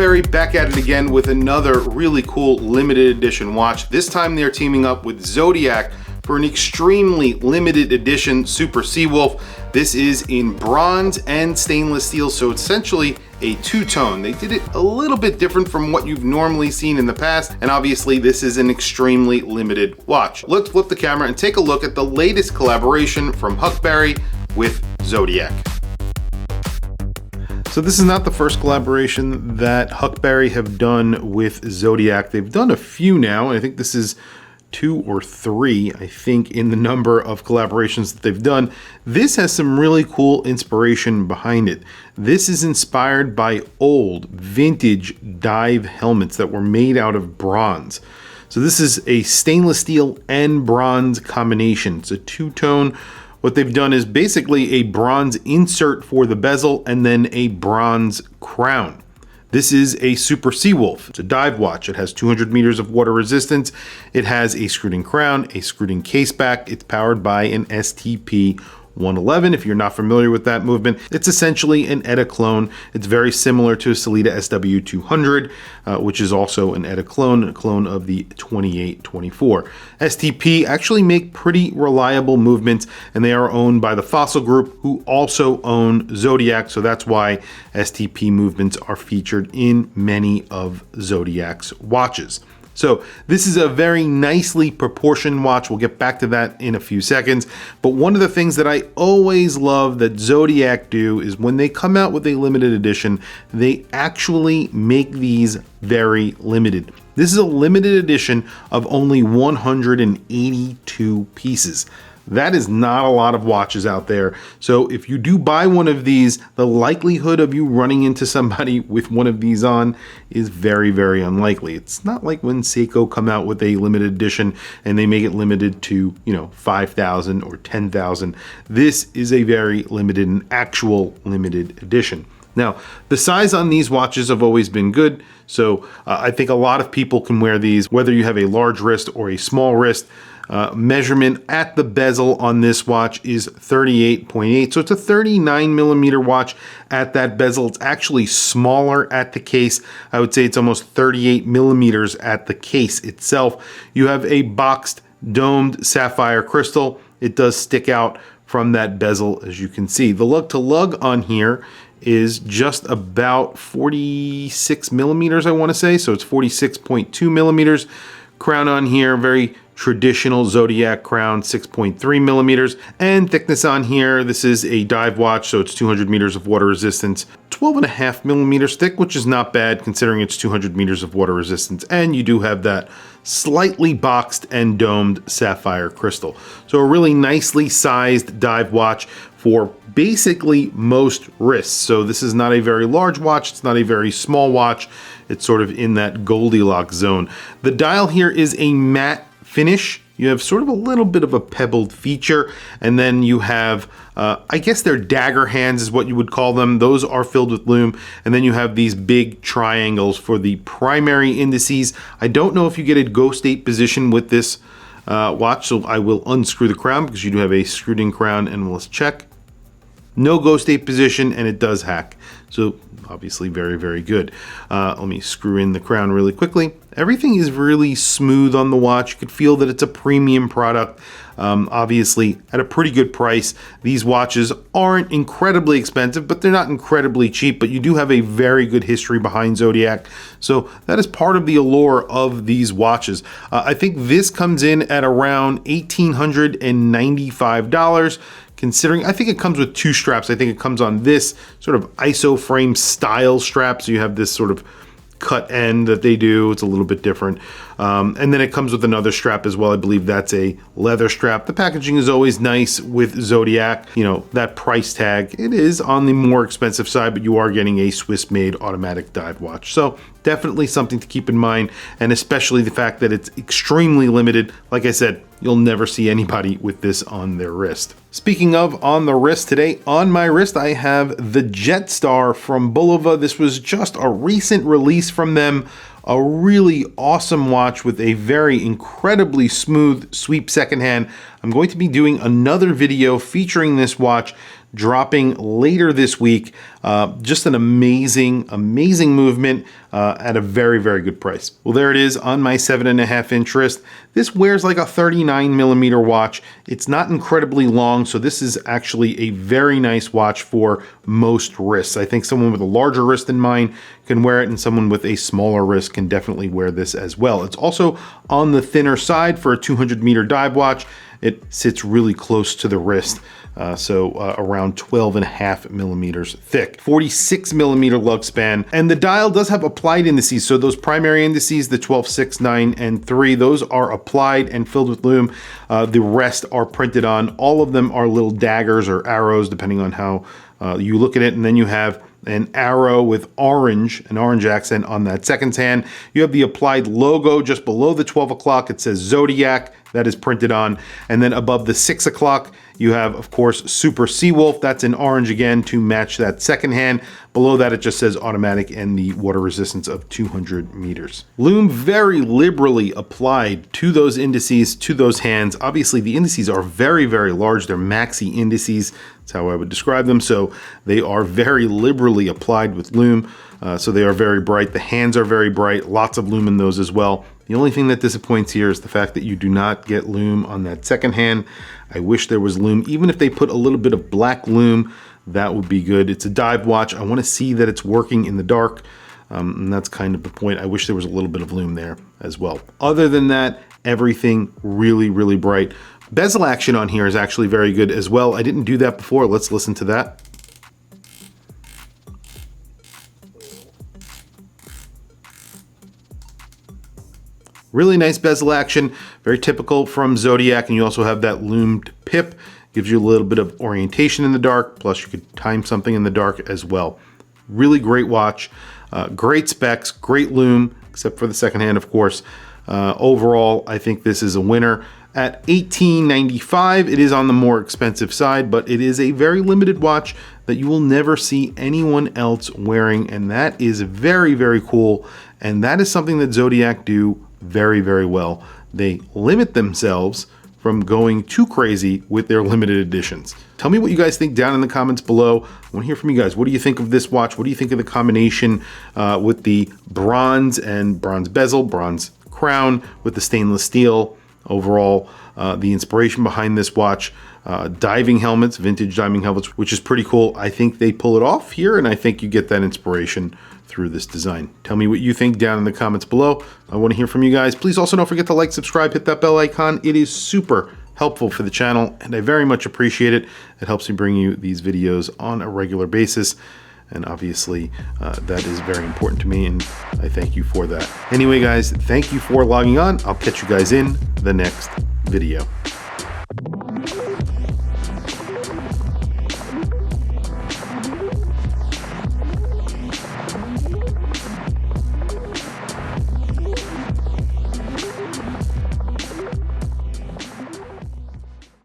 Huckberry back at it again with another really cool limited edition watch. This time they're teaming up with Zodiac for an extremely limited edition Super Seawolf. This is in bronze and stainless steel, so essentially a two-tone. They did it a little bit different from what you've normally seen in the past, and obviously this is an extremely limited watch. Let's flip the camera and take a look at the latest collaboration from Huckberry with Zodiac. So this is not the first collaboration that Huckberry have done with Zodiac. They've done a few now, and I think this is 2 or 3, I think, in the number of collaborations that they've done. This has some really cool inspiration behind it. This is inspired by old vintage dive helmets that were made out of bronze. So this is a stainless steel and bronze combination. It's a two-tone. What they've done is basically a bronze insert for the bezel and then a bronze crown. This is a Super Seawolf. It's a dive watch. It has 200 meters of water resistance. It has a screwed-in crown, a screwed-in case back. It's powered by an STP 111. If you're not familiar with that movement, it's essentially an ETA clone. It's very similar to a Sellita SW200, which is also an ETA clone, a clone of the 2824. STP actually make pretty reliable movements, and they are owned by the Fossil Group, who also own Zodiac, so that's why STP movements are featured in many of Zodiac's watches. So this is a very nicely proportioned watch. We'll get back to that in a few seconds. But one of the things that I always love that Zodiac do is when they come out with a limited edition, they actually make these very limited. This is a limited edition of only 182 pieces. That is not a lot of watches out there. So if you do buy one of these, the likelihood of you running into somebody with one of these on is very, very unlikely. It's not like when Seiko come out with a limited edition and they make it limited to, 5,000 or 10,000. This is a very limited and actual limited edition. Now, the size on these watches have always been good. So I think a lot of people can wear these, whether you have a large wrist or a small wrist. Measurement at the bezel on this watch is 38.8. So it's a 39 millimeter watch at that bezel. It's actually smaller at the case. I would say it's almost 38 millimeters at the case itself. You have a boxed domed sapphire crystal. It does stick out from that bezel, as you can see. The lug to lug on here is just about 46 millimeters, I want to say. So it's 46.2 millimeters. Crown on here, very traditional Zodiac crown, 6.3 millimeters, and thickness on here. This is a dive watch, so it's 200 meters of water resistance, 12.5 millimeters thick, which is not bad considering it's 200 meters of water resistance. And you do have that slightly boxed and domed sapphire crystal. So a really nicely sized dive watch for basically most wrists. So this is not a very large watch. It's not a very small watch. It's sort of in that Goldilocks zone. The dial here is a matte finish. You have sort of a little bit of a pebbled feature, and then you have, I guess they're dagger hands is what you would call them. Those are filled with lume, and then you have these big triangles for the primary indices. I don't know if you get a ghost 8 position with this watch, so I will unscrew the crown because you do have a screwed-in crown, and let's check. No ghost 8 position, and it does hack. So obviously very, very good. Let me screw in the crown really quickly. Everything is really smooth on the watch. You could feel that it's a premium product. Obviously at a pretty good price. These watches aren't incredibly expensive, but they're not incredibly cheap, but you do have a very good history behind Zodiac. So that is part of the allure of these watches. I think this comes in at around $1,895. Considering, I think it comes with 2 straps. I think it comes on this sort of iso frame style strap. So you have this sort of cut end that they do. It's a little bit different. And then it comes with another strap as well. I believe that's a leather strap. The packaging is always nice with Zodiac. That price tag, it is on the more expensive side, but you are getting a Swiss-made automatic dive watch. So definitely something to keep in mind, and especially the fact that it's extremely limited. Like I said, you'll never see anybody with this on their wrist. Speaking of on the wrist, today on my wrist I have the Jetstar from Bulova. This was just a recent release from them. A really awesome watch with a very incredibly smooth sweep second hand. I'm going to be doing another video featuring this watch dropping later this week. Just an amazing movement at a very, very good price. Well, there it is on my 7.5-inch wrist. This wears like a 39mm watch. It's not incredibly long, so this is actually a very nice watch for most wrists. I think someone with a larger wrist than mine can wear it, and someone with a smaller wrist can definitely wear this as well. It's also on the thinner side for a 200-meter dive watch. It sits really close to the wrist. Around 12.5mm thick, 46mm lug span, and the dial does have applied indices. So those primary indices, the 12, 6, 9, and 3, those are applied and filled with lume. The rest are printed on. All of them are little daggers or arrows, depending on how you look at it. And then you have an arrow with an orange accent on that second hand. You have the applied logo just below the 12 o'clock. It says Zodiac, that is printed on. And then above the 6 o'clock, you have, of course, Super Seawolf. That's in orange again to match that second hand. Below that, it just says automatic and the water resistance of 200 meters. Lume very liberally applied to those indices, to those hands. Obviously, the indices are very, very large. They're maxi indices. That's how I would describe them. So they are very liberally applied with lume. So they are very bright. The hands are very bright. Lots of lume in those as well. The only thing that disappoints here is the fact that you do not get lume on that second hand. I wish there was lume. Even if they put a little bit of black lume, that would be good. It's a dive watch. I want to see that it's working in the dark. And that's kind of the point. I wish there was a little bit of lume there as well. Other than that, everything really, really bright. Bezel action on here is actually very good as well. I didn't do that before. Let's listen to that. Really nice bezel action, very typical from Zodiac, and you also have that lumed pip. Gives you a little bit of orientation in the dark, plus you could time something in the dark as well. Really great watch, great specs, great lume, except for the second hand, of course. Overall, I think this is a winner. At $18.95, it is on the more expensive side, but it is a very limited watch that you will never see anyone else wearing, and that is very, very cool. And that is something that Zodiac do very, very well. They limit themselves from going too crazy with their limited editions. Tell me what you guys think down in the comments below. I want to hear from you guys. What do you think of this watch? What do you think of the combination with the bronze and bronze bezel, bronze crown with the stainless steel? Overall, the inspiration behind this watch, diving helmets, vintage diving helmets, which is pretty cool. I think they pull it off here, and I think you get that inspiration through this design. Tell me what you think down in the comments below. I want to hear from you guys. Please also don't forget to like, subscribe, hit that bell icon. It is super helpful for the channel, and I very much appreciate it. It helps me bring you these videos on a regular basis, and obviously that is very important to me, and I thank you for that. Anyway, guys, thank you for logging on. I'll catch you guys in the next video.